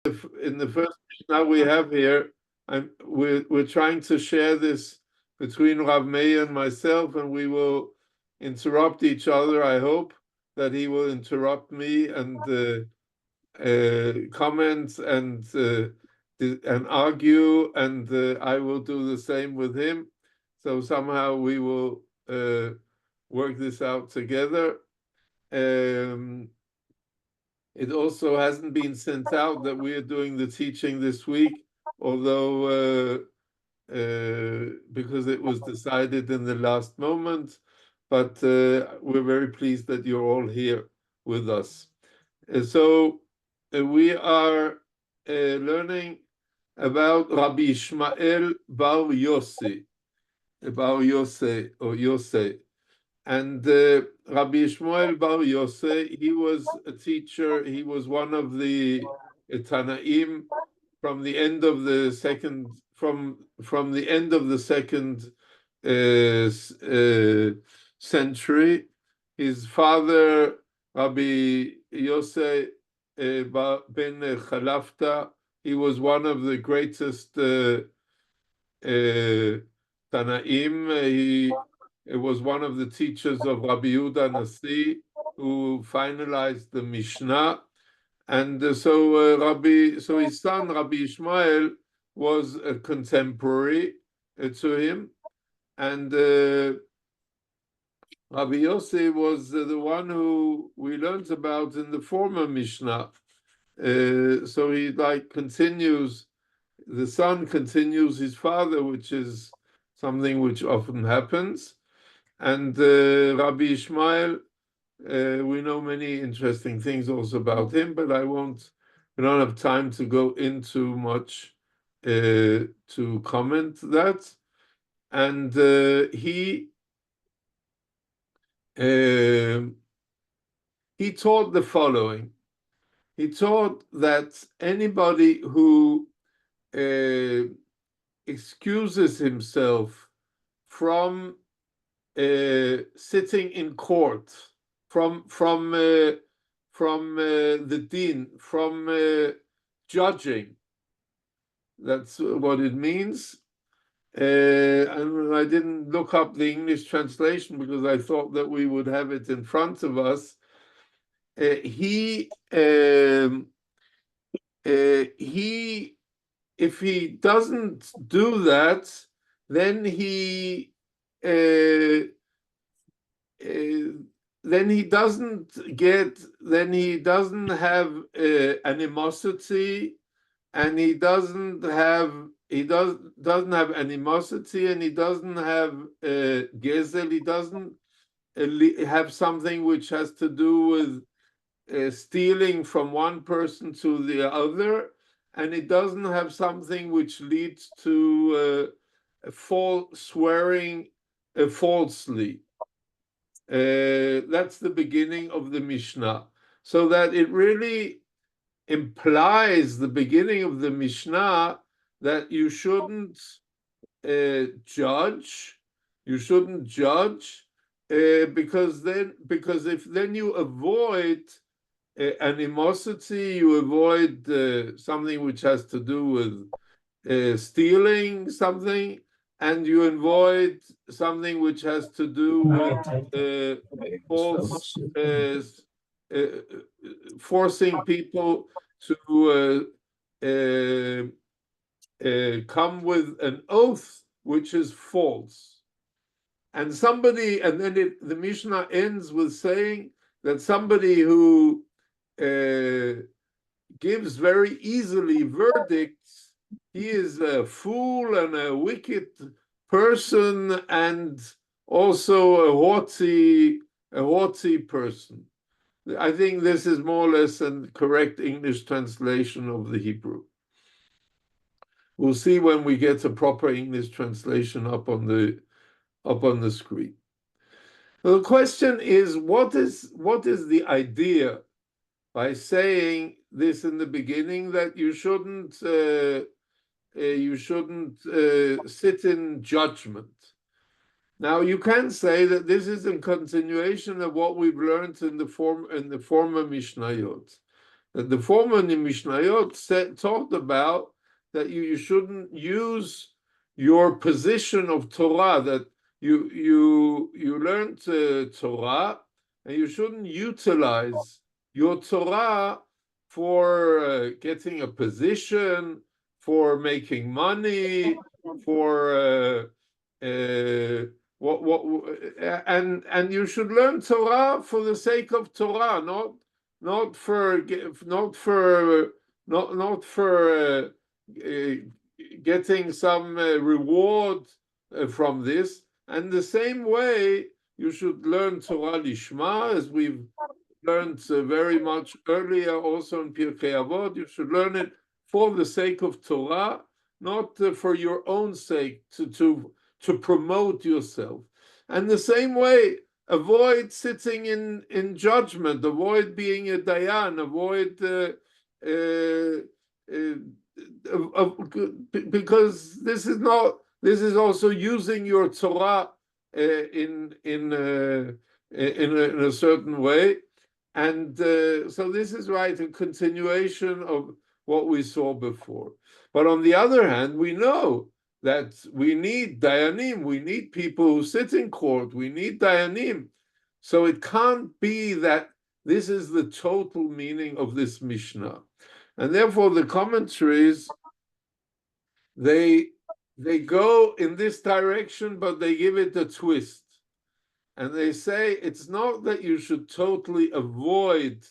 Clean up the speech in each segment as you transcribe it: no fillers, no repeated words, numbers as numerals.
in the first Mishnah we have here, we're trying to share this between Rav Meir and myself, and we will interrupt each other. I hope that he will interrupt me and comment and argue, and I will do the same with him. So somehow we will work this out together. It also hasn't been sent out that we are doing the teaching this week, although because it was decided in the last moment, but we're very pleased that you're all here with us. So we are learning about Rabbi Ishmael Bar Yossi, or Yosei. And Rabbi Ishmael Bar Yosei, he was a teacher. He was one of the Tanaim from the end of the second century. His father, Rabbi Yosei ben Chalafta, he was one of the greatest Tanaim. It was one of the teachers of Rabbi Yehuda Nasi who finalized the Mishnah, and so his son Rabbi Ishmael was a contemporary to him, and Rabbi Yossi was the one who we learned about in the former Mishnah. So he continues. The son continues his father, which is something which often happens. And Rabbi Ishmael, we know many interesting things also about him, but we don't have time to go into much to comment that. And he taught the following. He taught that anybody who excuses himself from sitting in court, from the din, from judging. That's what it means. And I didn't look up the English translation because I thought that we would have it in front of us. If he doesn't do that, then he doesn't have animosity, and he doesn't have animosity, and he doesn't have gezel. He doesn't have something which has to do with stealing from one person to the other, and it doesn't have something which leads to swearing falsely. That's the beginning of the Mishnah. So that it really implies the beginning of the Mishnah that you shouldn't judge. You shouldn't judge because if you avoid animosity, you avoid something which has to do with stealing something, and you avoid something which has to do with false, forcing people to come with an oath which is false. And then the Mishnah ends with saying that somebody who gives very easily verdicts, he is a fool and a wicked person, and also a haughty person. I think this is more or less a correct English translation of the Hebrew. We'll see when we get a proper English translation up on the screen. The question is, what is the idea by saying this in the beginning, that you shouldn't sit in judgment? Now you can say that this is in continuation of what we've learned in the former Mishnayot, The former Mishnayot talked about that you shouldn't use your position of Torah, that you learned Torah, and you shouldn't utilize your Torah for getting a position, for making money, for and you should learn Torah for the sake of Torah, not for getting some reward from this. And the same way, you should learn Torah Lishma, as we've learned very much earlier, also in Pirkei Avot. You should learn it for the sake of Torah, not for your own sake, to promote yourself. And the same way, avoid sitting in judgment, avoid being a dayan, avoid because this is also using your Torah in a certain way. And so this is right, a continuation of what we saw before. But on the other hand, we know that we need dayanim, we need people who sit in court, we need dayanim. So it can't be that this is the total meaning of this Mishnah. And therefore the commentaries, they go in this direction, but they give it a twist. And they say it's not that you should totally avoid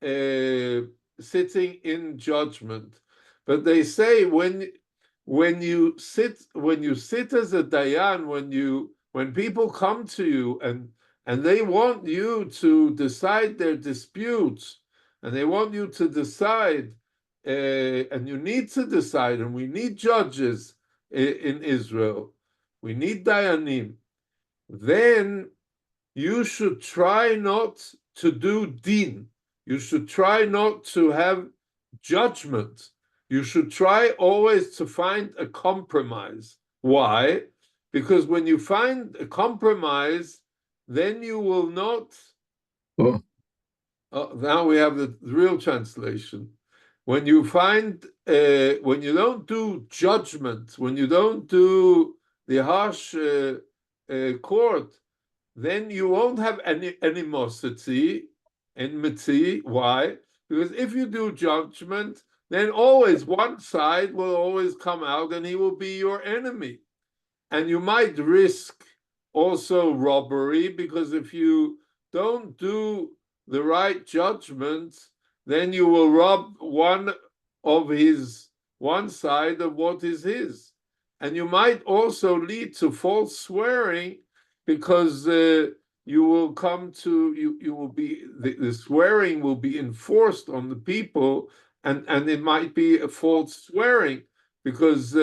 sitting in judgment, but they say when you sit as a dayan, when people come to you and they want you to decide their disputes, and they want you to decide, and you need to decide, and we need judges in Israel, we need dayanim, then you should try not to do din. You should try not to have judgment. You should try always to find a compromise. Why? Because when you find a compromise, then you will not. Oh, now we have the real translation. When you when you don't do judgment, when you don't do the harsh court, then you won't have any animosity, enmity. Why? Because if you do judgment, then always one side will always come out and he will be your enemy. And you might risk also robbery, because if you don't do the right judgment, then you will rob one side of what is his. And you might also lead to false swearing, because you will be the swearing will be enforced on the people, and it might be a false swearing, because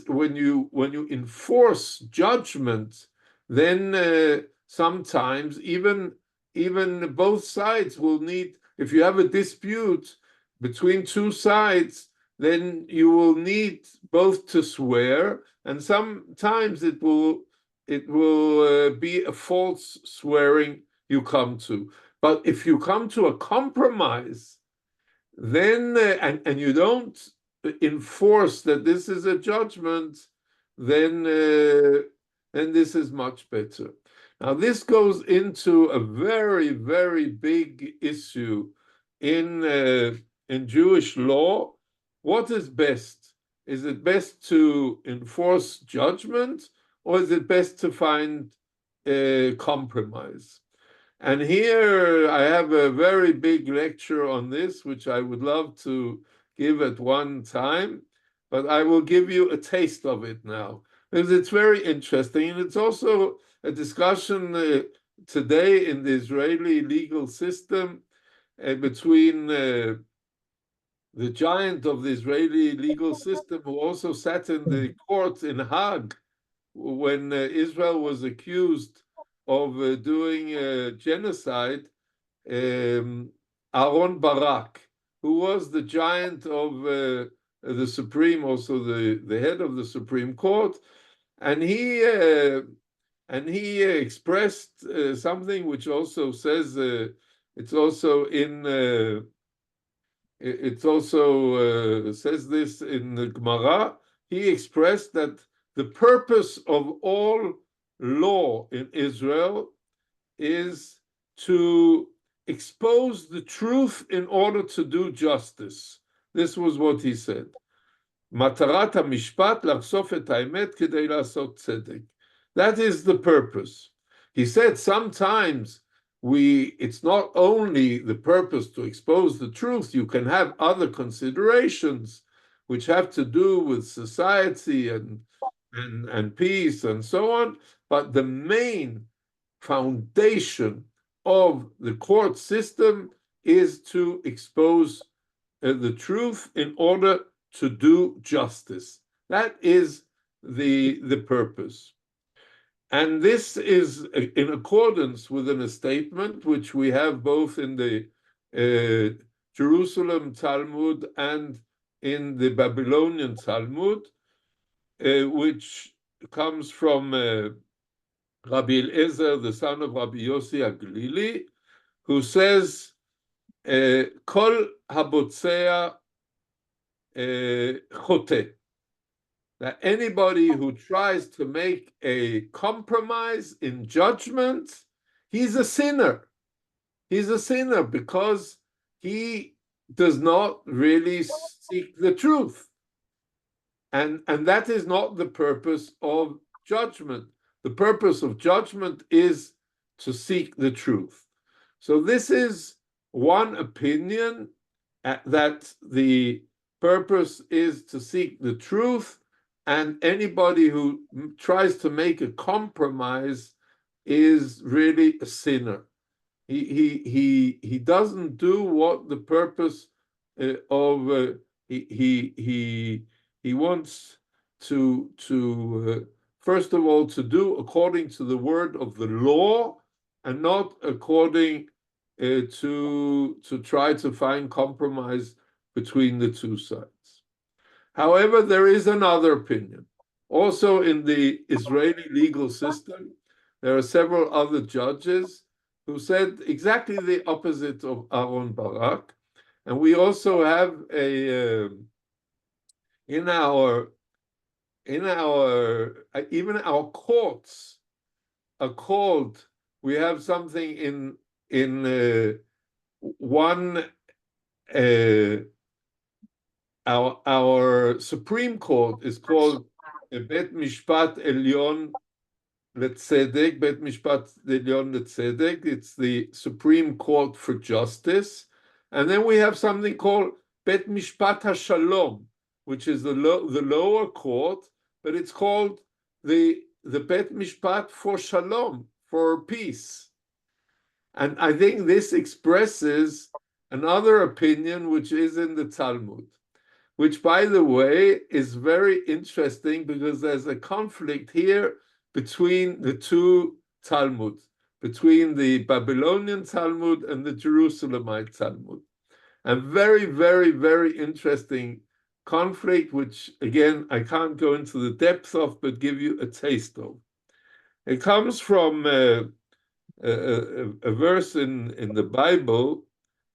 when you enforce judgment, then sometimes even both sides will need. If you have a dispute between two sides, then you will need both to swear, and sometimes it will be a false swearing you come to. But if you come to a compromise, then and you don't enforce that this is a judgment, then this is much better. Now this goes into a very, very big issue in Jewish law. What is best? Is it best to enforce judgment, or is it best to find a compromise? And here I have a very big lecture on this, which I would love to give at one time, but I will give you a taste of it now, because it's very interesting. And it's also a discussion today in the Israeli legal system between the giant of the Israeli legal system, who also sat in the court in Hague when Israel was accused of doing genocide, Aaron Barak, who was the giant of the Supreme, also the head of the Supreme Court, and he expressed something which also says it's also says this in the Gemara. He expressed that the purpose of all law in Israel is to expose the truth in order to do justice. This was what he said. Matarat hamishpat לחשוף את האמת כדי לעשות צדק. That is the purpose. He said sometimes it's not only the purpose to expose the truth, you can have other considerations which have to do with society and peace and so on, but the main foundation of the court system is to expose the truth in order to do justice. That is the purpose. And this is in accordance with a statement which we have both in the Jerusalem Talmud and in the Babylonian Talmud, which comes from Rabbi Eliezer, the son of Rabbi Yossi Aglili, who says, Kol habotzea chote. That anybody who tries to make a compromise in judgment, he's a sinner. He's a sinner because he does not really seek the truth. And that is not the purpose of judgment. The purpose of judgment is to seek the truth. So this is one opinion, that the purpose is to seek the truth, and anybody who tries to make a compromise is really a sinner. He doesn't do what the purpose of he wants to first of all to do according to the word of the law, and not according to try to find compromise between the two sides. However, there is another opinion. Also in the Israeli legal system, there are several other judges who said exactly the opposite of Aaron Barak. And we also have in our even our courts are called, we have something in one our Supreme Court is called Bet Mishpat Elyon Letzedek, Bet Mishpat Elyon Letzedek. It's the Supreme Court for Justice. And then we have something called Bet Mishpat HaShalom, which is the lower court, but it's called the Bet Mishpat for Shalom, for peace. And I think this expresses another opinion which is in the Talmud, which, by the way, is very interesting because there's a conflict here between the two Talmuds, between the Babylonian Talmud and the Jerusalemite Talmud. A very, very, very interesting conflict, which, again, I can't go into the depth of, but give you a taste of. It comes from a verse in the Bible,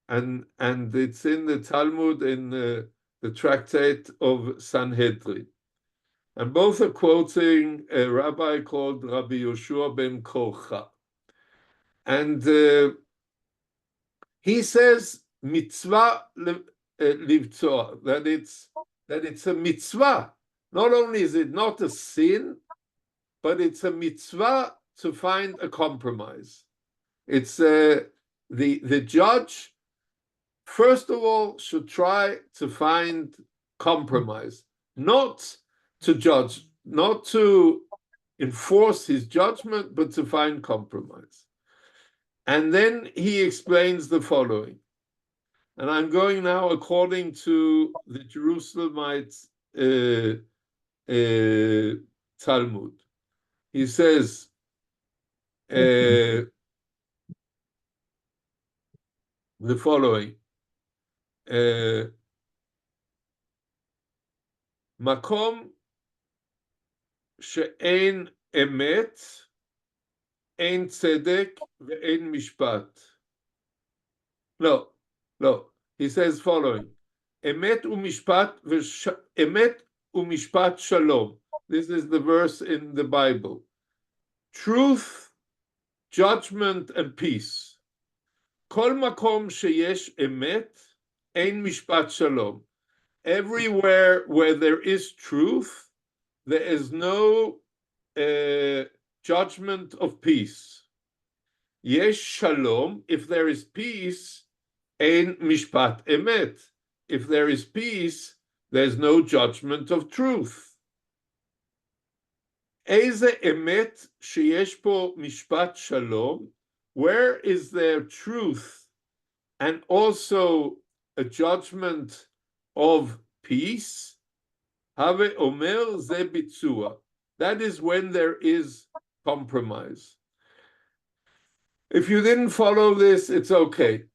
and it's in the Talmud in the tractate of Sanhedrin. And both are quoting a rabbi called Rabbi Yoshua ben Korcha. And he says, mitzvah livtzoah, that it's a mitzvah. Not only is it not a sin, but it's a mitzvah to find a compromise. It's the judge, first of all, should try to find compromise, not to judge, not to enforce his judgment, but to find compromise. And then he explains the following. And I'm going now according to the Jerusalemite Talmud. He says, the following. מקום שאין אמת, אין צדק ואין משפט. No, no. He says following. Emet umishpat shalom. This is the verse in the Bible. Truth, judgment, and peace. Kol makom sheyesh emet, ein mishpat shalom. Everywhere where there is truth, there is no judgment of peace. Yesh shalom, if there is peace, ein mishpat emet. If there is peace, there's no judgment of truth. Eze emet sheyesh po mishpat shalom, where is there truth and also a judgment of peace? Have omer ze bitzua. That is when there is compromise. If you didn't follow this, it's okay.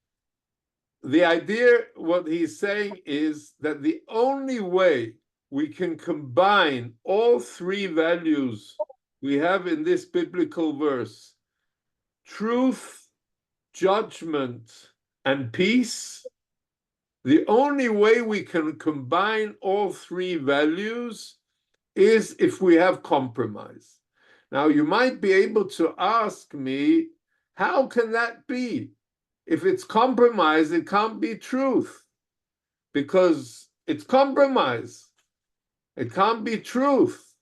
The idea, what he's saying is that the only way we can combine all three values we have in this biblical verse, truth, judgment, and peace, the only way we can combine all three values is if we have compromise. Now, you might be able to ask me, how can that be? If it's compromise, it can't be truth because it's compromise. It can't be truth.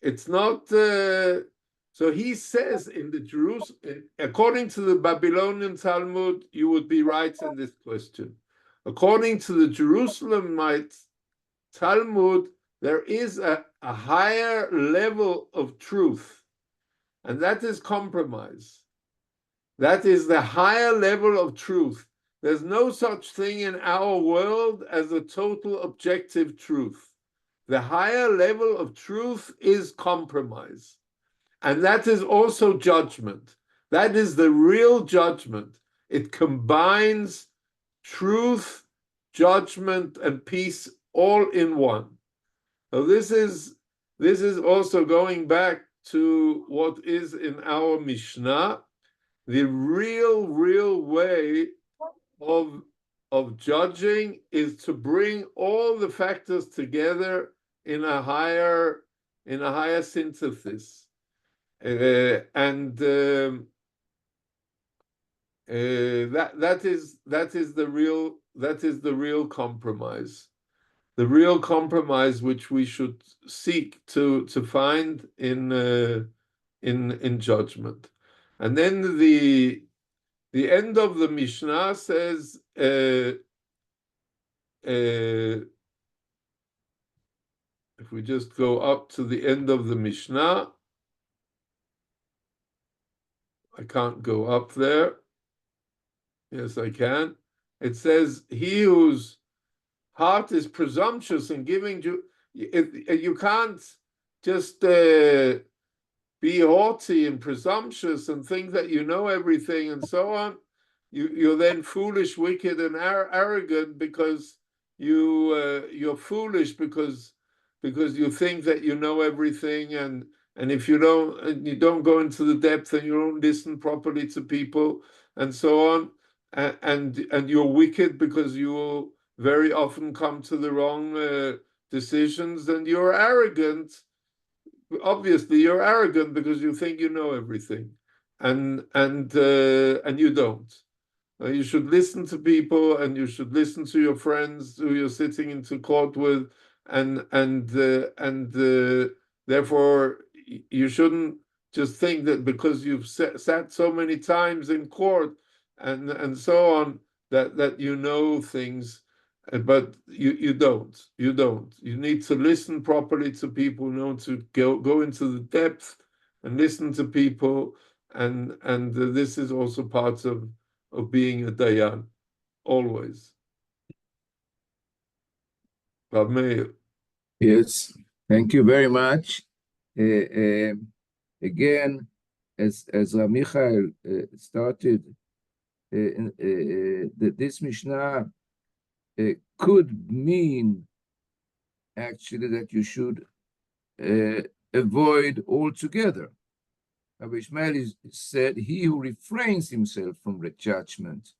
It's not. So he says in the Jerusalem, according to the Babylonian Talmud, you would be right in this question. According to the Jerusalemite Talmud, there is a higher level of truth, and that is compromise. That is the higher level of truth. There's no such thing in our world as a total objective truth. The higher level of truth is compromise. And that is also judgment. That is the real judgment. It combines truth, judgment, and peace all in one. So this is also going back to what is in our Mishnah. The real way of judging is to bring all the factors together in a higher synthesis, and that is the real compromise. The real compromise which we should seek to find in judgment. And then the end of the Mishnah says, if we just go up to the end of the Mishnah, I can't go up there. Yes, I can. It says, he whose heart is presumptuous in giving you can't just be haughty and presumptuous and think that you know everything and so on. You're then foolish, wicked, and arrogant because you're foolish because you think that you know everything, and if you don't go into the depth and you don't listen properly to people and so on, and you're wicked because you will very often come to the wrong decisions, and you're arrogant. Obviously, you're arrogant because you think you know everything, and you don't. You should listen to people, and you should listen to your friends who you're sitting into court with, and therefore you shouldn't just think that because you've sat so many times in court and so on that you know things. But you don't. You need to listen properly to people, to go into the depth and listen to people, and this is also part of being a dayan, always. Rav Meir. Yes, thank you very much. Again, as Michael started, this Mishnah could mean actually that you should avoid altogether. Rabbi Ishmael said, he who refrains himself from judgment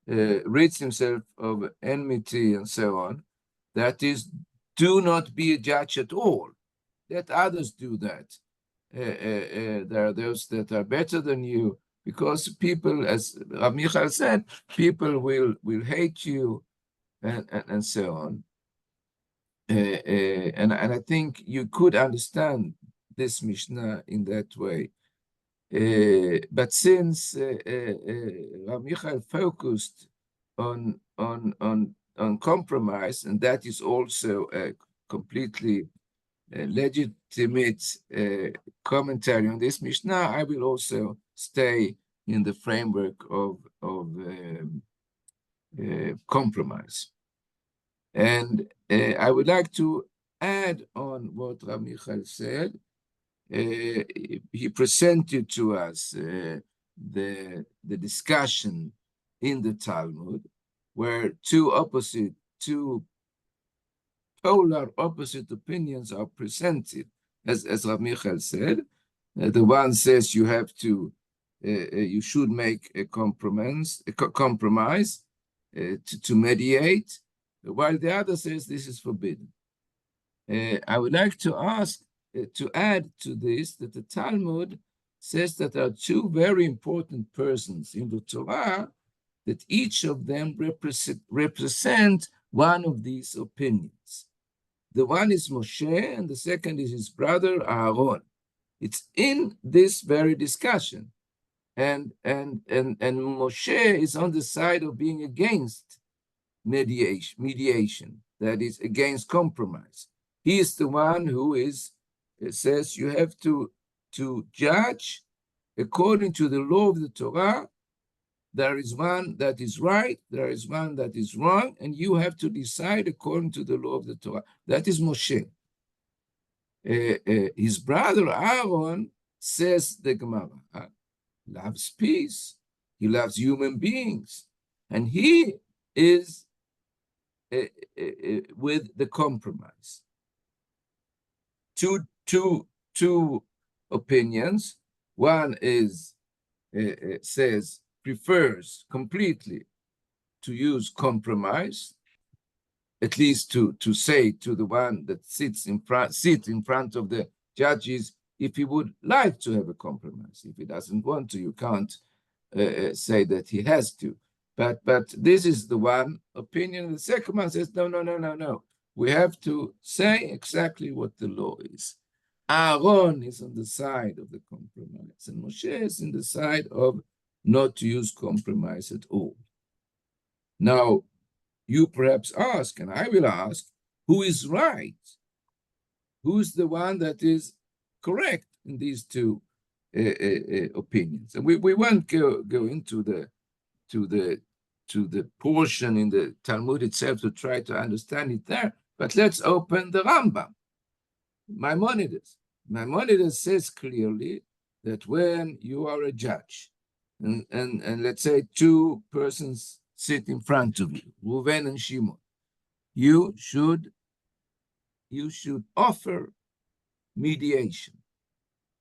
rids himself of enmity and so on. That is, do not be a judge at all. Let others do that. There are those that are better than you, because people, as Rav Michael said, people will hate you and so on. And I think you could understand this Mishnah in that way. But since Rav Michael focused on compromise, and that is also a completely legitimate commentary on this Mishnah, I will also stay in the framework of compromise. And I would like to add on what Rav Michael said. He presented to us the discussion in the Talmud, where two polar opposite opinions are presented, as Rav Michael said. The one says you have to, you should make a compromise to mediate, while the other says this is forbidden. I would like to ask, to add to this, that the Talmud says that there are two very important persons in the Torah, that each of them represent one of these opinions. The one is Moshe, and the second is his brother Aaron. It's in this very discussion. And Moshe is on the side of being against mediation, that is, against compromise. He is the one who says you have to judge according to the law of the Torah. There is one that is right, there is one that is wrong, and you have to decide according to the law of the Torah. That is Moshe. His brother Aaron, says the Gemara, loves peace. He loves human beings. And he is with the compromise. Two opinions. One is prefers completely to use compromise, at least to say to the one that sits in front of the judges, if he would like to have a compromise. If he doesn't want to, you can't say that he has to. But this is the one opinion. The second one says, no. We have to say exactly what the law is. Aaron is on the side of the compromise, and Moshe is in the side of not to use compromise at all. Now, you perhaps ask, and I will ask, who is right? Who's the one that is correct in these two opinions? And we won't go into the portion in the Talmud itself to try to understand it there, but let's open the Rambam. Maimonides says clearly that when you are a judge, and let's say two persons sit in front of you, Reuven and Shimon, you should offer mediation.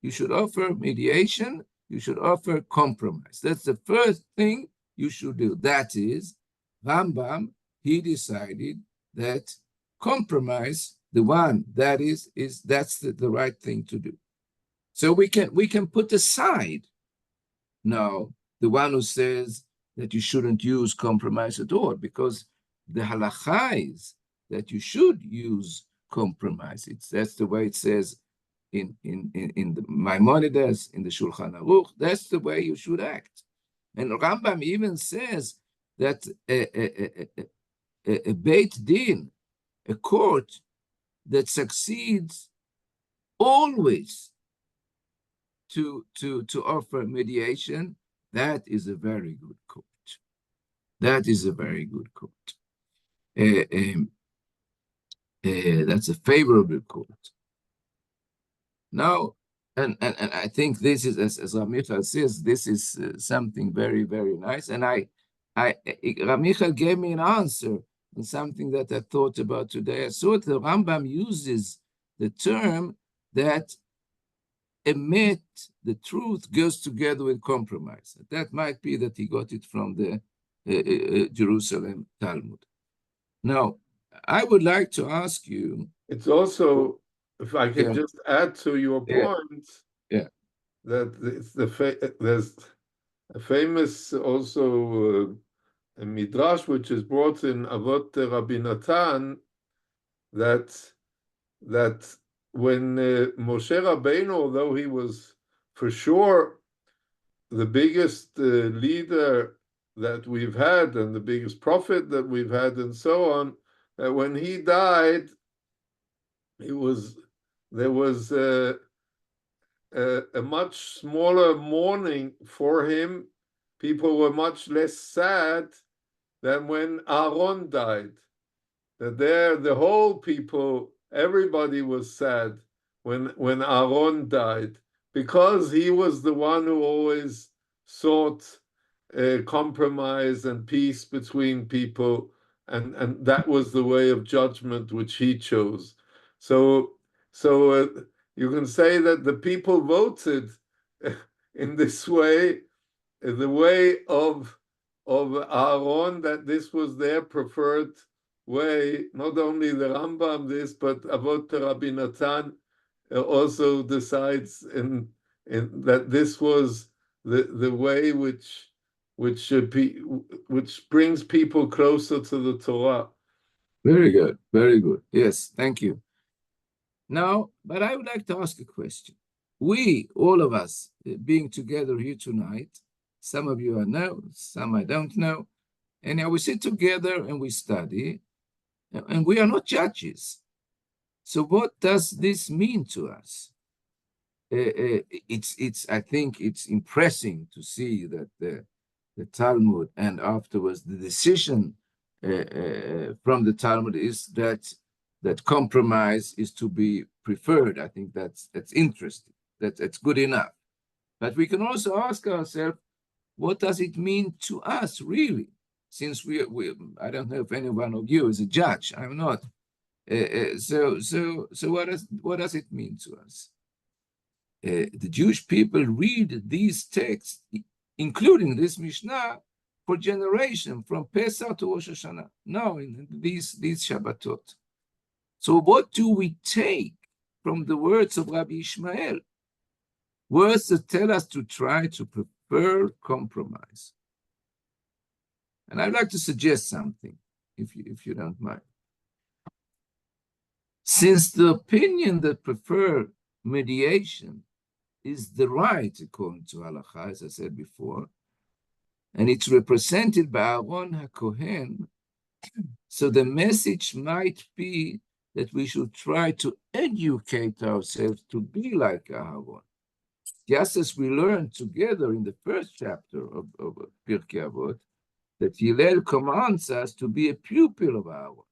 You should offer mediation, you should offer compromise. That's the first thing you should do. That is, Rambam, he decided that compromise, the one that that's the right thing to do. So we can put aside now the one who says that you shouldn't use compromise at all, because the halacha is that you should use compromise. That's the way it says in the Maimonides, in the Shulchan Aruch. That's the way you should act. And Rambam even says that a Beit Din, a court that succeeds always to offer mediation, that is a very good court. That is a very good court. That's a favorable court. Now, and I think this is, as Rav Michael says, this is something very, very nice. And Rav Michael gave me an answer on something that I thought about today. I saw the Rambam uses the term that emet, the truth, goes together with compromise. That might be that he got it from the Jerusalem Talmud. Now, I would like to ask you. It's also, if I can just add to your point, that there's a famous also a midrash which is brought in Avot Rabbi Natan, that when Moshe Rabbeinu, although he was for sure the biggest leader that we've had and the biggest prophet that we've had and so on, that when he died, there was a much smaller mourning for him. People were much less sad than when Aaron died. That there, the whole people, everybody was sad when Aaron died, because he was the one who always sought compromise and peace between people, and that was the way of judgment which he chose. So you can say that the people voted in this way, the way of Aaron, that this was their preferred way. Not only the Rambam this, but Avot Rabbi Natan also decides in that this was the way which brings people closer to the Torah. Very good, very good. Yes, thank you. Now, but I would like to ask a question. We, all of us, being together here tonight, some of you I know, some I don't know, and now we sit together and we study, and we are not judges. So what does this mean to us? I think it's impressive to see that the Talmud, and afterwards the decision from the Talmud is that compromise is to be preferred. I think that's interesting. That's good enough. But we can also ask ourselves, what does it mean to us, really? Since we I don't know if any one of you is a judge. I'm not. So what does it mean to us? The Jewish people read these texts, including this Mishnah, for generation, from Pesach to Rosh Hashanah. No, in these Shabbatot. So what do we take from the words of Rabbi Ishmael? Words that tell us to try to prefer compromise. And I'd like to suggest something, if you don't mind. Since the opinion that prefer mediation is the right according to Halakha, as I said before, and it's represented by Aaron HaKohen, so the message might be that we should try to educate ourselves to be like Aaron. Just as we learned together in the first chapter of Pirkei Avot, that Hillel commands us to be a pupil of Aaron,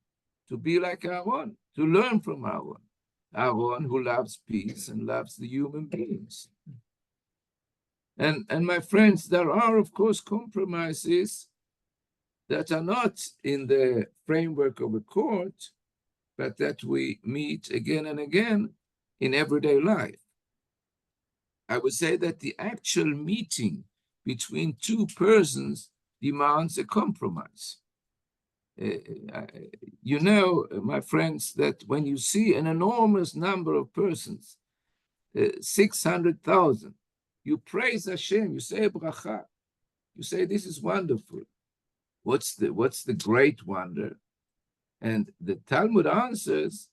to be like Aaron, to learn from Aaron. Aaron who loves peace and loves the human beings. And my friends, there are, of course, compromises that are not in the framework of a court, but that we meet again and again in everyday life. I would say that the actual meeting between two persons demands a compromise. You know, my friends, that when you see an enormous number of persons, 600,000, you praise Hashem, you say bracha, you say this is wonderful. What's the great wonder? And the Talmud answers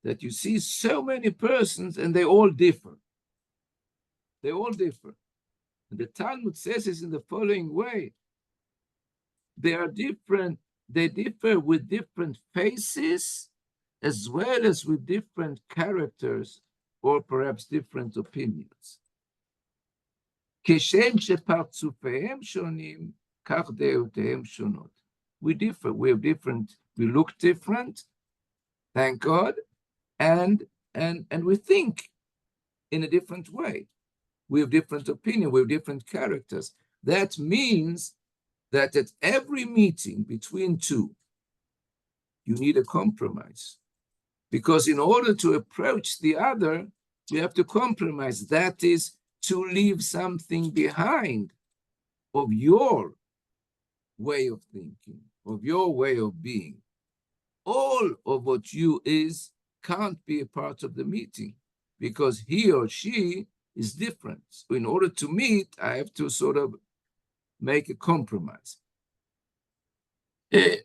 that you see so many persons and they all differ. They all differ. And the Talmud says this in the following way: they are different. They differ with different faces, as well as with different characters, or perhaps different opinions. כשם שפרצופיהם שונים, כך דעותיהם שונות. We differ. We have different. We look different. Thank God, and we think in a different way. We have different opinion. We have different characters. That means that at every meeting between two, you need a compromise. Because in order to approach the other, you have to compromise. That is to leave something behind of your way of thinking, of your way of being. All of what you is can't be a part of the meeting because he or she is different. So in order to meet, I have to sort of make a compromise. You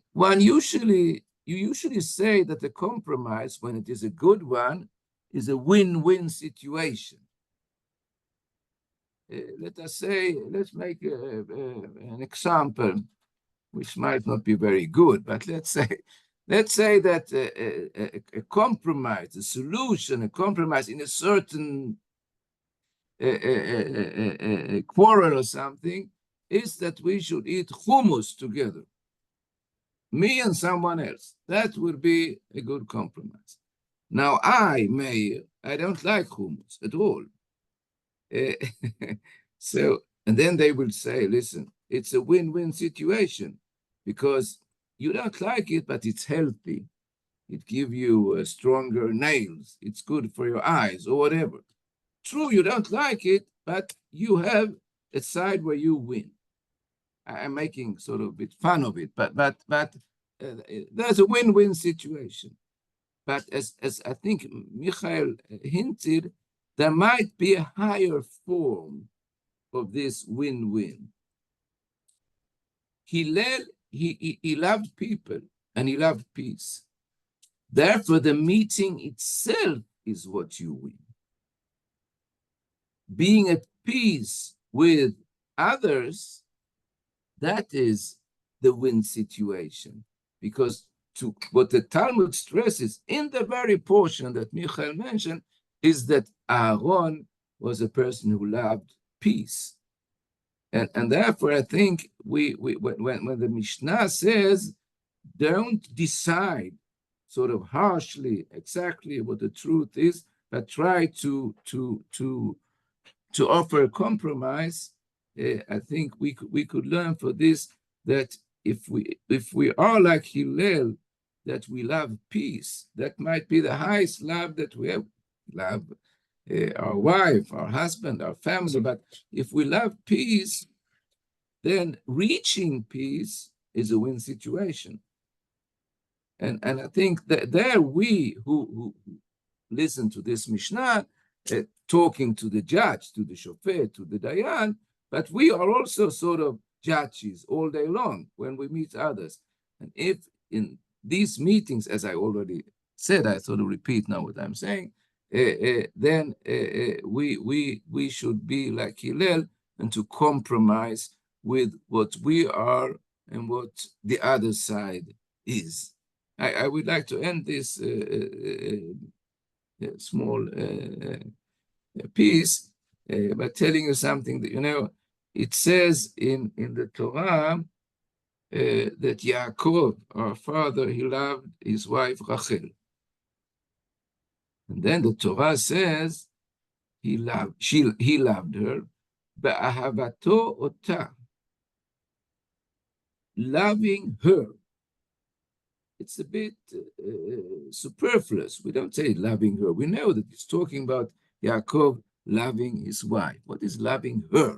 usually say that the compromise, when it is a good one, is a win-win situation. Let us say, let's make an example, which might not be very good, but let's say that a compromise, a solution, a compromise in a certain quarrel or something is that we should eat hummus together. Me and someone else. That would be a good compromise. Now, Meir, I don't like hummus at all. So, and then they will say, listen, it's a win-win situation because you don't like it, but it's healthy. It gives you stronger nails. It's good for your eyes or whatever. True, you don't like it, but you have a side where you win. I'm making sort of a bit fun of it, but there's a win-win situation. But as I think Michael hinted, there might be a higher form of this win-win. He loved people and he loved peace. Therefore, the meeting itself is what you win. Being at peace with others, that is the win situation. Because what the Talmud stresses in the very portion that Michael mentioned is that Aaron was a person who loved peace. And therefore, I think when the Mishnah says, don't decide sort of harshly exactly what the truth is, but try to offer a compromise, I think we could learn for this that if we are like Hillel, that we love peace, that might be the highest love that we have. Love our wife, our husband, our family, but if we love peace, then reaching peace is a win situation. And I think that there we who listen to this Mishnah, talking to the judge, to the shofet, to the dayan, but we are also sort of judges all day long when we meet others. And if in these meetings, as I already said, I sort of repeat now what I'm saying, then we should be like Hillel and to compromise with what we are and what the other side is. I would like to end this small piece by telling you something that, it says in the Torah that Yaakov, our father, he loved his wife Rachel. And then the Torah says he loved her, be'ahavato ota, loving her. It's a bit superfluous. We don't say loving her. We know that it's talking about Yaakov loving his wife. What is loving her?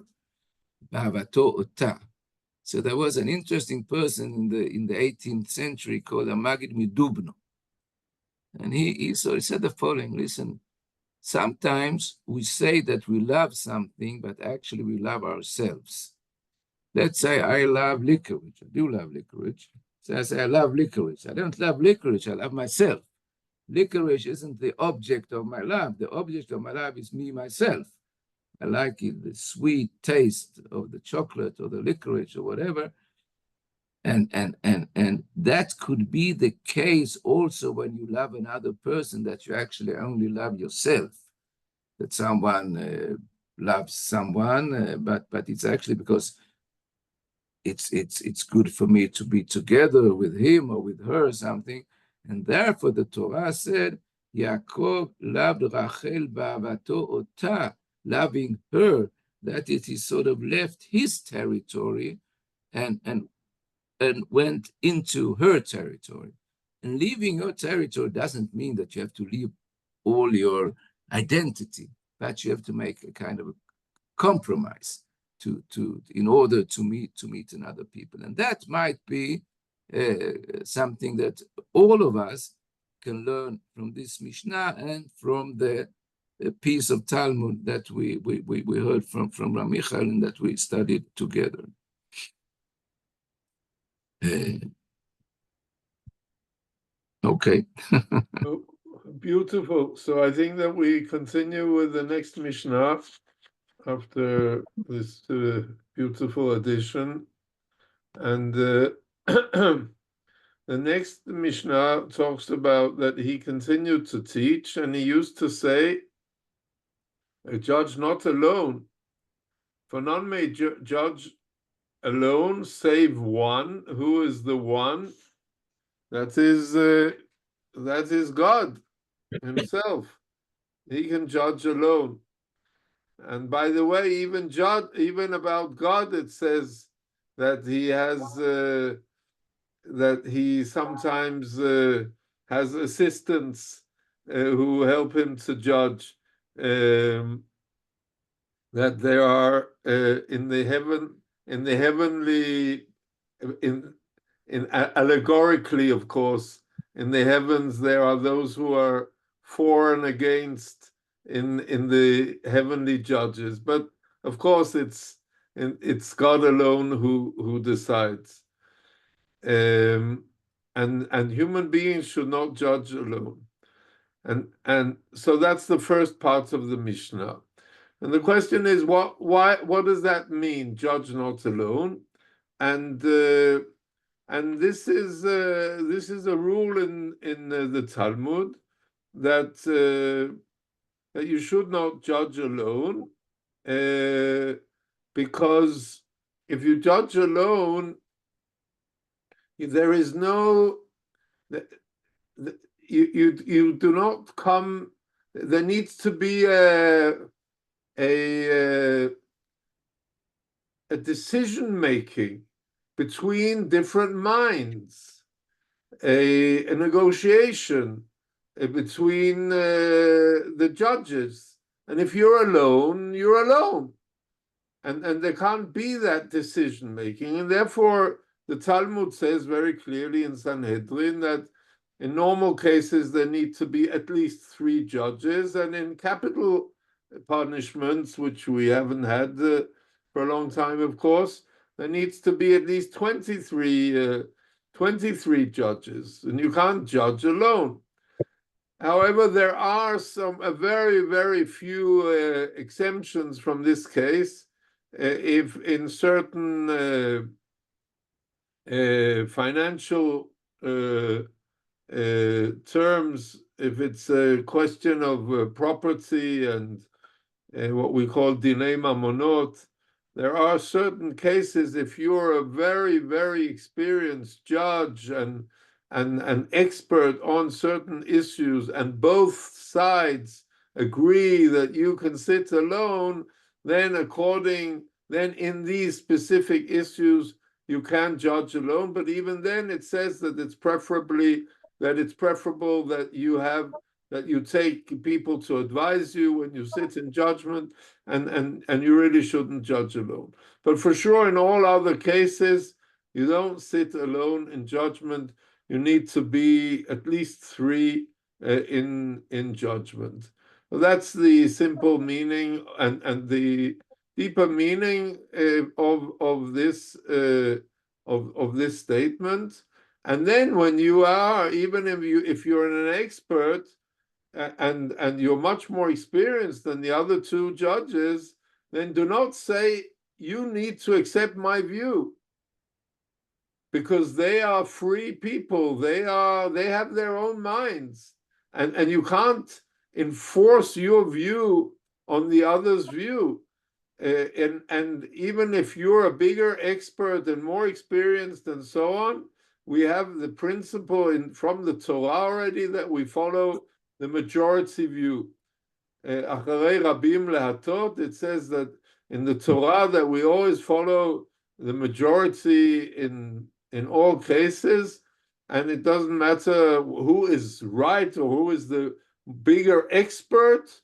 Be'ahavato ota. So there was an interesting person in the 18th century called Amagid Midubno. And he said the following, listen, sometimes we say that we love something, but actually we love ourselves. Let's say I love licorice. I do love licorice. So I say I love licorice. I don't love licorice, I love myself. Licorice isn't the object of my love. The object of my love is me, myself. I like it, the sweet taste of the chocolate or the licorice or whatever. And that could be the case also when you love another person, that you actually only love yourself. That someone loves someone, but it's actually because it's good for me to be together with him or with her or something. And therefore the Torah said, Yaakov loved Rachel ba'avato ota, loving her, that it is sort of left his territory and went into her territory. And leaving her territory doesn't mean that you have to leave all your identity, but you have to make a kind of a compromise. in order to meet another people. And that might be something that all of us can learn from this Mishnah and from the piece of Talmud that we heard from Ramichal and that we studied together. Okay. Oh, beautiful. So I think that we continue with the next Mishnah after this beautiful addition. And the next Mishnah talks about that he continued to teach, and he used to say, a judge not alone, for none may judge alone save one. Who is the one? That is God himself. He can judge alone. And by the way, even about God, it says that he has that he sometimes has assistants who help him to judge. That there are in the heavenly, allegorically, of course, in the heavens there are those who are for and against in the heavenly judges. But of course, it's God alone who decides. And human beings should not judge alone. And so that's the first part of the Mishnah. And the question is, what does that mean? Judge not alone, and this is a rule in the Talmud that you should not judge alone, because if you judge alone, there is no you do not come. There needs to be a decision making between different minds, a negotiation between the judges. And if you're alone, you're alone. And there can't be that decision making. And therefore, the Talmud says very clearly in Sanhedrin that in normal cases, there need to be at least 3 judges. And in capital punishments, which we haven't had for a long time, of course, there needs to be at least 23 judges, and you can't judge alone. However, there are a very, very few exemptions from this case. If in certain financial terms, if it's a question of property and what we call dinei mamonot, there are certain cases, if you're a very, very experienced judge and an expert on certain issues, and both sides agree that you can sit alone, then in these specific issues, you can judge alone. But even then, it says that it's preferable that you take people to advise you when you sit in judgment, and you really shouldn't judge alone. But for sure, in all other cases, you don't sit alone in judgment. You need to be at least 3 in judgment. Well, that's the simple meaning, and the deeper meaning of this statement. And then when you are, even if you're an expert and you're much more experienced than the other 2 judges, then do not say you need to accept my view, because they are free people. They have their own minds, and you can't enforce your view on the other's view. And even if you're a bigger expert and more experienced and so on, we have the principle from the Torah already that we follow the majority view. Acharei rabim lehatot, it says that in the Torah that we always follow the majority in all cases, and it doesn't matter who is right or who is the bigger expert.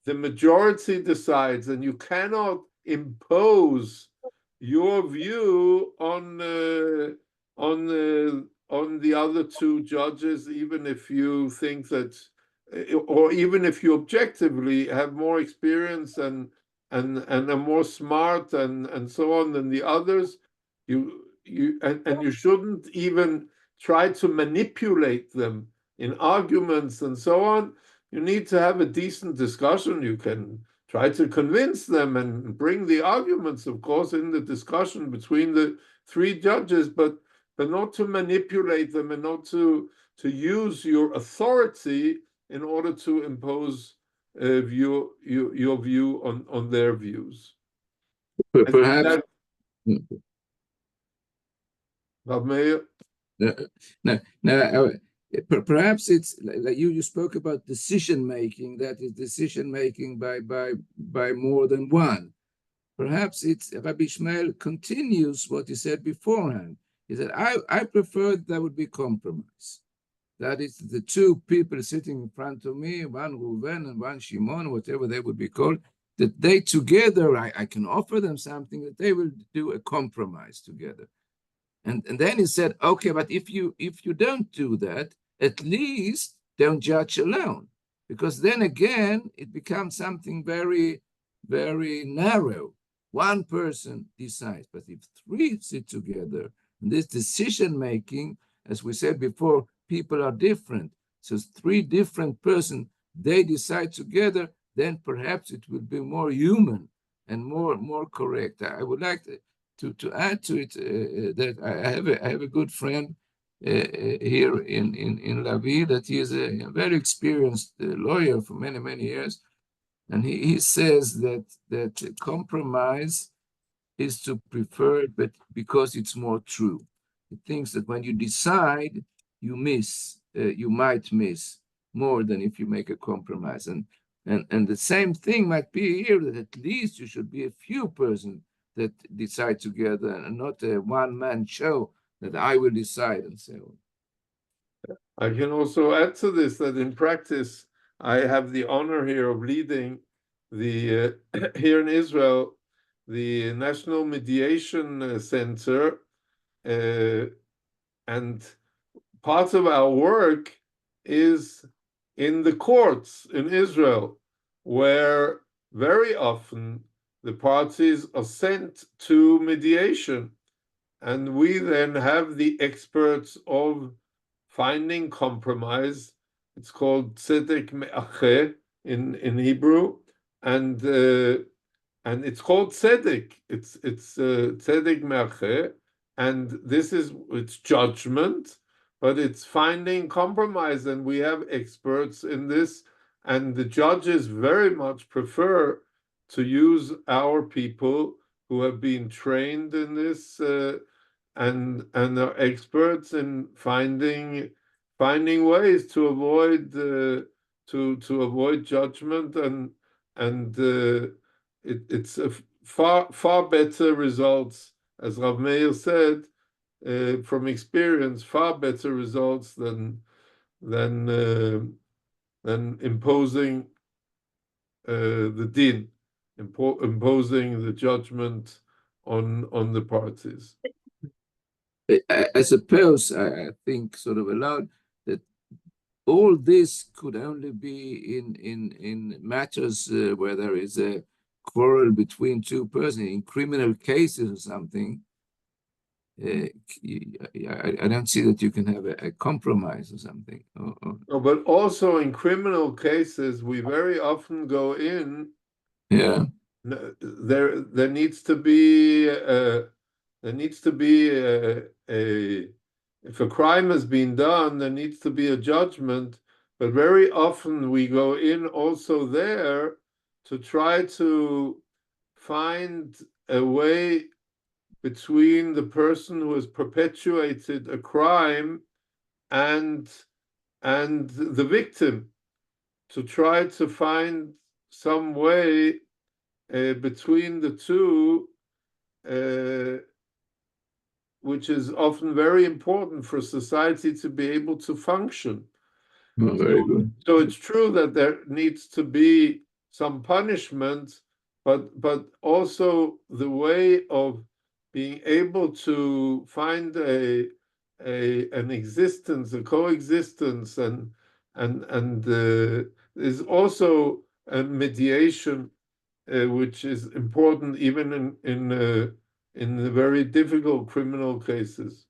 The majority decides, and you cannot impose your view on the other two judges, even if you think that, or even if you objectively have more experience and are more smart and so on than the others, you shouldn't even try to manipulate them in arguments and so on. You need to have a decent discussion. You can try to convince them and bring the arguments, of course, in the discussion between the three judges, but not to manipulate them and not to use your authority in order to impose your view on their views. Perhaps. Meir? Perhaps it's like you spoke about decision making, that is decision making by more than one. Perhaps it's Rabbi Ishmael continues what he said beforehand. He said, I prefer that would be compromise. That is the two people sitting in front of me, one Reuven and one Shimon, whatever they would be called, that they together, I can offer them something, that they will do a compromise together. And then he said, okay, but if you don't do that, at least don't judge alone. Because then again, it becomes something very, very narrow. One person decides, but if three sit together, and this decision-making, as we said before, people are different. So three different persons, they decide together, then perhaps it will be more human and more correct. I would like to add to it that I have a good friend here in La Ville, that he is a very experienced lawyer for many years, and he says that compromise is to prefer, but because it's more true. He thinks that when you decide, you might miss more than if you make a compromise, and the same thing might be here, that at least you should be a few persons that decide together and not a one-man show that I will decide and so on. I can also add to this that in practice, I have the honor here of leading the here in Israel, the National Mediation Center, and part of our work is in the courts in Israel, where very often the parties are sent to mediation, and we then have the experts of finding compromise. It's called tzedek me'acheh in Hebrew, and it's called tzedek. It's tzedek me'acheh, and it's judgment, but it's finding compromise, and we have experts in this, and the judges very much prefer to use our people who have been trained in this and are experts in finding ways to avoid judgment, and it's a far better results, as Rav Meir said, from experience, far better results than imposing the din, imposing the judgment on the parties. I suppose, I think sort of aloud, that all this could only be in matters where there is a quarrel between two persons, in criminal cases or something. I don't see that you can have a compromise or something. No, but also in criminal cases, we very often go in. Yeah. There needs to be if a crime has been done, there needs to be a judgment. But very often we go in also there to try to find a way between the person who has perpetuated a crime and the victim, to try to find some way between the two, which is often very important for society to be able to function. Oh, very good. So it's true that there needs to be some punishment, but also the way of being able to find an existence, a coexistence, and there's also a mediation which is important even in the very difficult criminal cases.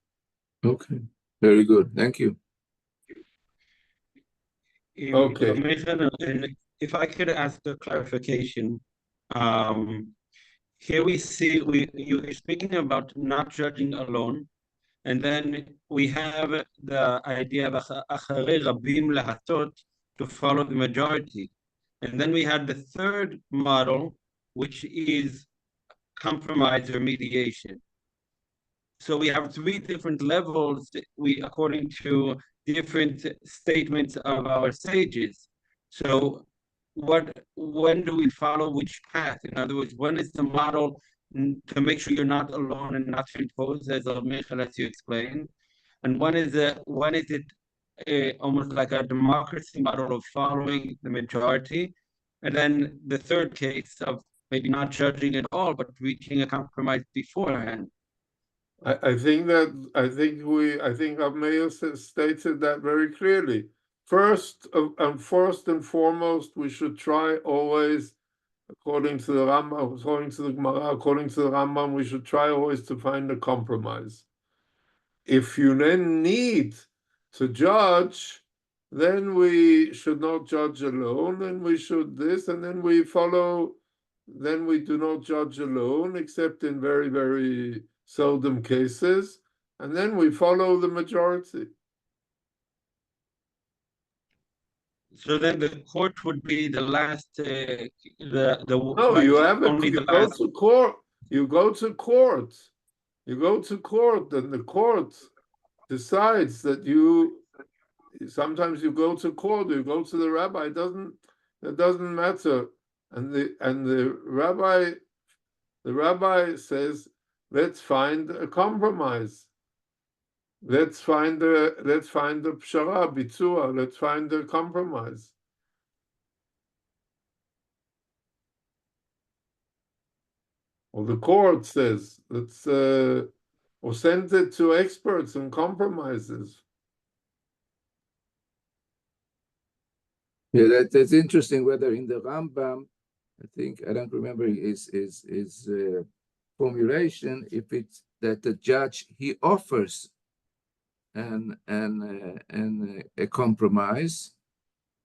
Okay, very good. Thank you. Okay. If I could ask a clarification, here we see you're speaking about not judging alone, and then we have the idea of אחרי רבים להטות, to follow the majority. And then we had the third model, which is compromise or mediation. So we have three different levels, according to different statements of our sages. So when do we follow which path? In other words, when is the model to make sure you're not alone and not to impose, as Michael, as you explained? And when is it almost like a democracy model of following the majority? And then the third case of maybe not judging at all, but reaching a compromise beforehand. I think Rav Meir stated that very clearly. First and foremost, we should try always, according to the Rambam, according to the Gemara, according to the Rambam, we should try always to find a compromise. If you then need to judge, then we should not judge alone, and we should this, and then we follow. Then we do not judge alone, except in very, very seldom cases, and then we follow the majority. So then the court would be the last. No, like you have only you the go last. to court. You go to court. You go to court, and the court decides that you. Sometimes you go to court. You go to the rabbi. It doesn't matter, and the rabbi says, let's find a compromise. Let's find a pshara, bitzua. Let's find a compromise. Or the court says, let's or send it to experts and compromises. Yeah, that's interesting. Whether in the Rambam, I don't remember his formulation, if it's that the judge he offers a compromise,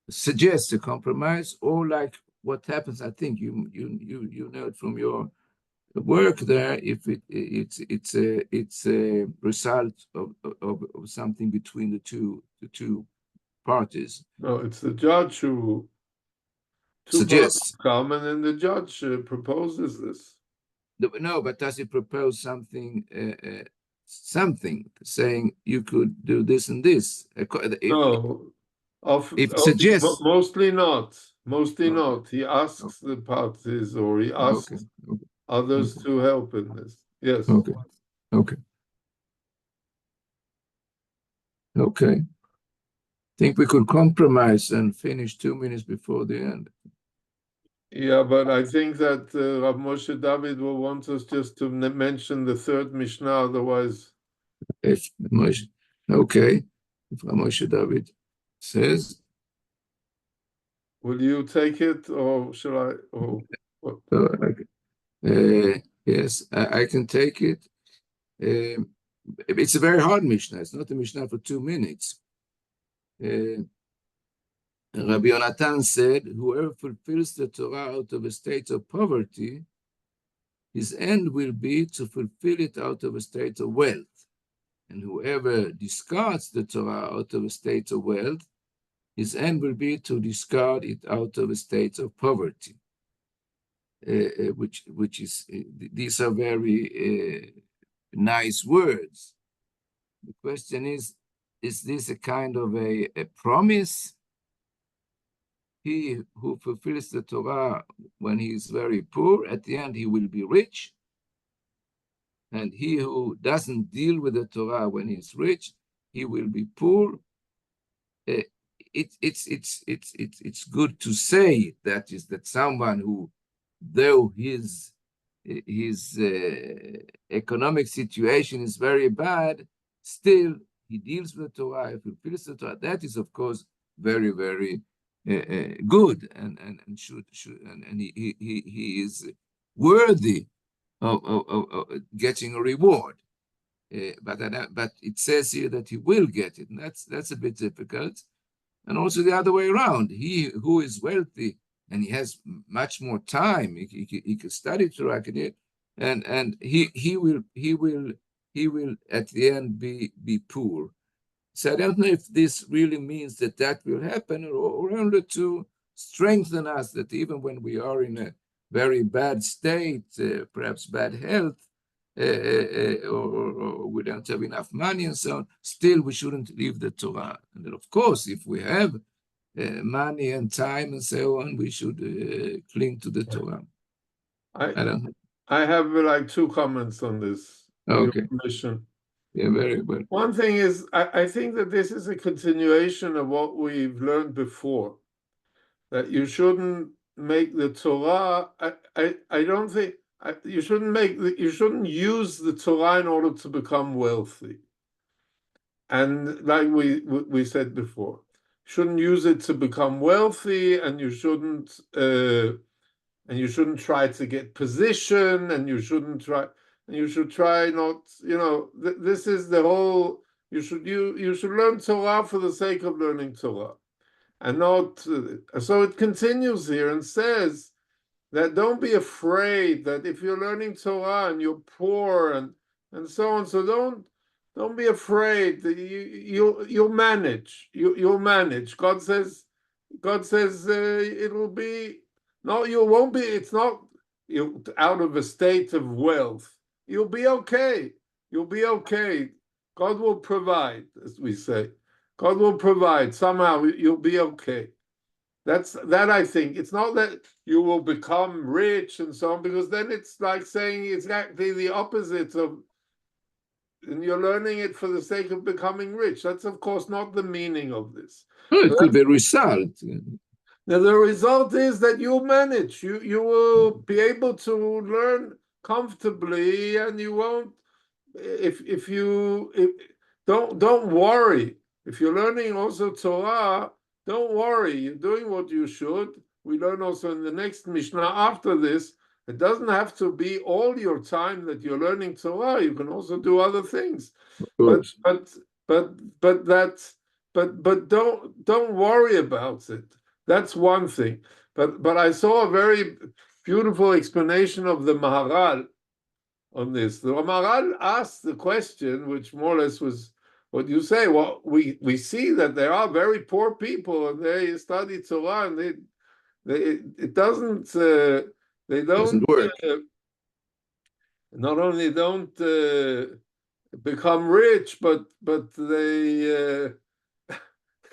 suggests a compromise, or like what happens. I think you know it from your work there. If it's a result of something between the two parties. No, it's the judge who suggests. Come and then the judge proposes this. No, but does he propose something? Something saying you could do this and this? If suggests, mostly not. Mostly not. He asks the parties, or he asks others to help in this. Yes. Okay. Think we could compromise and finish 2 minutes before the end. Yeah, but I think that Rav Moshe David will want us just to mention the third Mishnah, otherwise. If Rav Moshe David says. Will you take it, or shall I? Or what? Yes, I can take it. It's a very hard Mishnah. It's not a Mishnah for 2 minutes. Rabbi Yonatan said, whoever fulfills the Torah out of a state of poverty, his end will be to fulfill it out of a state of wealth. And whoever discards the Torah out of a state of wealth, his end will be to discard it out of a state of poverty. Which is, these are very nice words. The question is this a kind of a promise? He who fulfills the Torah when he is very poor, at the end he will be rich. And he who doesn't deal with the Torah when he's rich, he will be poor. It's good to say that someone who though his economic situation is very bad, still he deals with the Torah, he fulfills the Torah. That is, of course, very, very good, and should and he is worthy of getting a reward. But it says here that he will get it, and that's a bit difficult. And also the other way around, he who is wealthy and he has much more time, he can study Torah, and he will at the end be poor. So I don't know if this really means that will happen, or only to strengthen us that even when we are in a very bad state, perhaps bad health, or we don't have enough money and so on, still we shouldn't leave the Torah. And then, of course, if we have money and time and so on, we should cling to the Torah. I don't know. I have like two comments on this, with your permission. Yeah, very well. One thing is, I think that this is a continuation of what we've learned before, that you shouldn't make the Torah. I don't think you shouldn't use the Torah in order to become wealthy. And like we said before, shouldn't use it to become wealthy, and you shouldn't try to get position, and you shouldn't try. You should try not, this is the whole, you should learn Torah for the sake of learning Torah. And not, so it continues here and says that don't be afraid that if you're learning Torah and you're poor and so on, so don't be afraid that you'll manage. You'll manage. God says it'll be, no, you won't be, it's not you out of a state of wealth. You'll be okay. You'll be okay. God will provide, as we say. God will provide. Somehow you'll be okay. That I think. It's not that you will become rich and so on, because then it's like saying exactly the opposite of, and you're learning it for the sake of becoming rich. That's, of course, not the meaning of this. Oh, it could be a result. Now, the result is that you'll manage. You will be able to learn comfortably, and you won't. If you don't worry. If you're learning also Torah, don't worry. You're doing what you should. We learn also in the next Mishnah after this. It doesn't have to be all your time that you're learning Torah. You can also do other things. But don't worry about it. That's one thing. But I saw a very beautiful explanation of the Maharal on this. The Maharal asked the question, which more or less was what you say. Well, we see that there are very poor people and they study Torah, and it doesn't they don't work. Not only don't become rich, but they're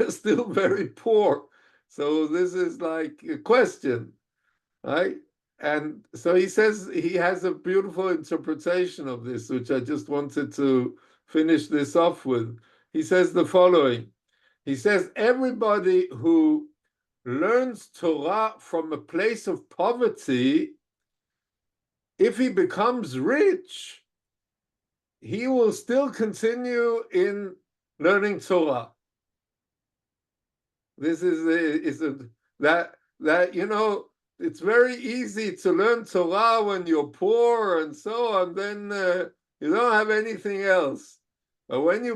still very poor. So this is like a question, right? And so he says he has a beautiful interpretation of this, which I just wanted to finish this off with. He says the following. He says, everybody who learns Torah from a place of poverty, if he becomes rich, he will still continue in learning Torah. This is that it's very easy to learn Torah when you're poor and so on. Then you don't have anything else. But when you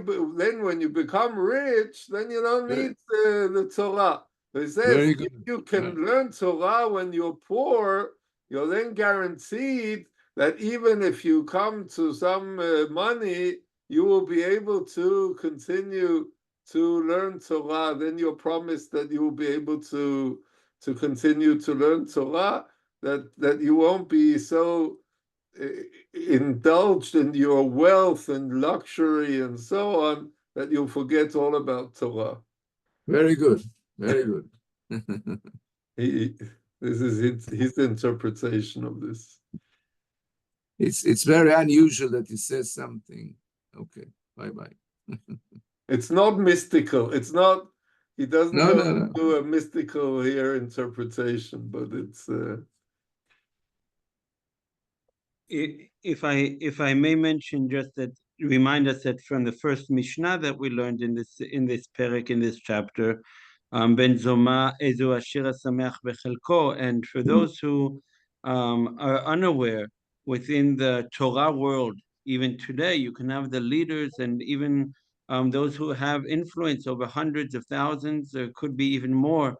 become rich, then you don't need the Torah. But it says if you can learn Torah when you're poor, you're then guaranteed that even if you come to some money, you will be able to continue to learn Torah. Then you're promised that you will be able to continue to learn Torah, that you won't be so indulged in your wealth and luxury and so on that you'll forget all about Torah. Very good. Very good. This is his interpretation of this. It's very unusual that he says something. Okay, bye-bye. It's not mystical. It's not, he doesn't do a mystical here interpretation, but it's if I may mention, just that, remind us that from the first Mishnah that we learned in this perek, in this chapter, Ben Zoma Ezu Asher Sameach Bechelko, and for those who are unaware, within the Torah world, even today, you can have the leaders and even those who have influence over hundreds of thousands, or could be even more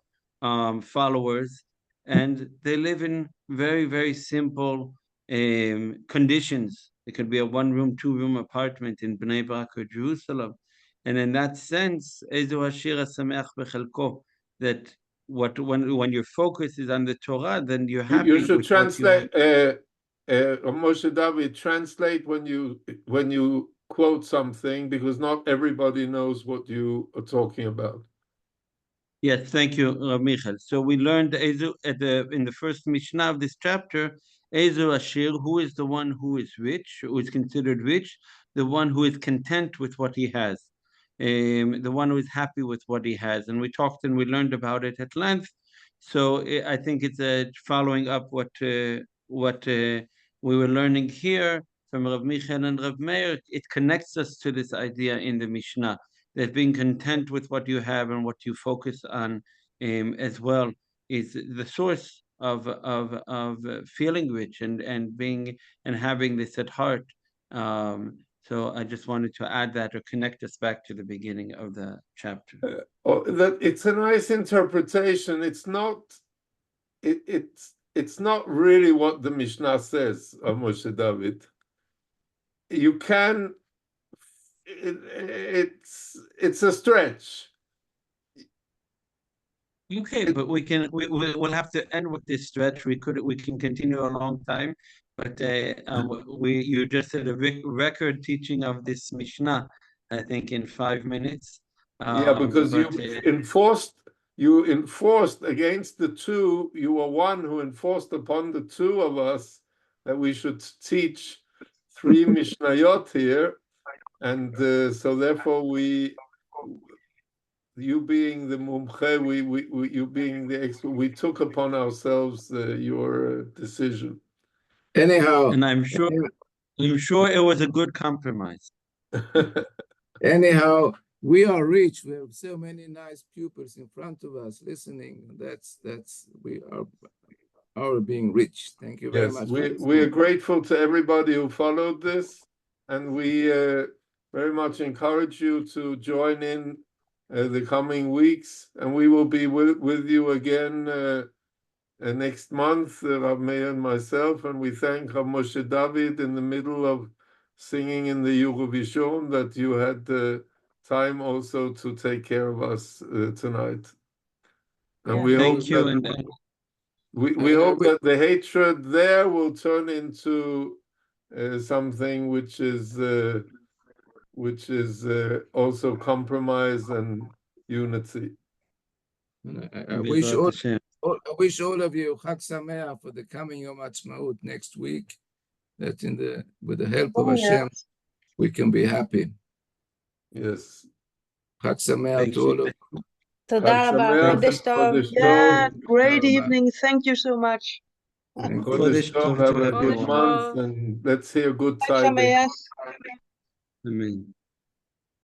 followers, and they live in very, very simple conditions. It could be a 1-room, 2-room apartment in Bnei Brak or Jerusalem. And in that sense, Ezu Hashir Sameach Bechelko, that when your focus is on the Torah, then you're happy. You should with translate, Moshe David, translate when you quote something, because not everybody knows what you are talking about. Yes, thank you, Rav Michael. So we learned Ezu in the first Mishnah of this chapter, Ezu Ashir, who is the one who is rich, who is considered rich, the one who is content with what he has, the one who is happy with what he has. And we talked and we learned about it at length. So I think it's following up what we were learning here from Rav Michael and Rav Meir. It connects us to this idea in the Mishnah, that being content with what you have and what you focus on as well is the source of feeling rich and being and having this at heart. So I just wanted to add that, or connect us back to the beginning of the chapter. That it's a nice interpretation. It's not. It's not really what the Mishnah says, Moshe David. You can. It's a stretch. Okay, but we'll have to end with this stretch. We can continue a long time, but you just did a record teaching of this Mishnah, I think, in 5 minutes. Yeah, because you enforced against the two. You were one who enforced upon the two of us that we should teach 3 Mishnayot here, and so therefore you being the mumche, you being the expert, we took upon ourselves your decision. Anyhow, and I'm sure it was a good compromise. Anyhow, we are rich. We have so many nice pupils in front of us listening. We are being rich. Thank you very Yes, much. we are grateful to everybody who followed this, and we very much encourage you to join in the coming weeks, and we will be with you again next month, Rav Meir and myself, and we thank Rav Moshe David in the middle of singing in the Eurovision that you had time also to take care of us tonight. And we Thank hope you, that we hope that the hatred there will turn into something which is also compromise and unity. I wish all of you Chag Sameach for the coming Yom Ha'atzmaut next week. That with the help of Hashem, we can be happy. Yes. Chag Sameach to all of you. תודה רבה, חודש טוב. Yeah, great evening. Thank you so much. Chodesh Tov, have a good month, and let's hear good חג tidings. שמח. Amen.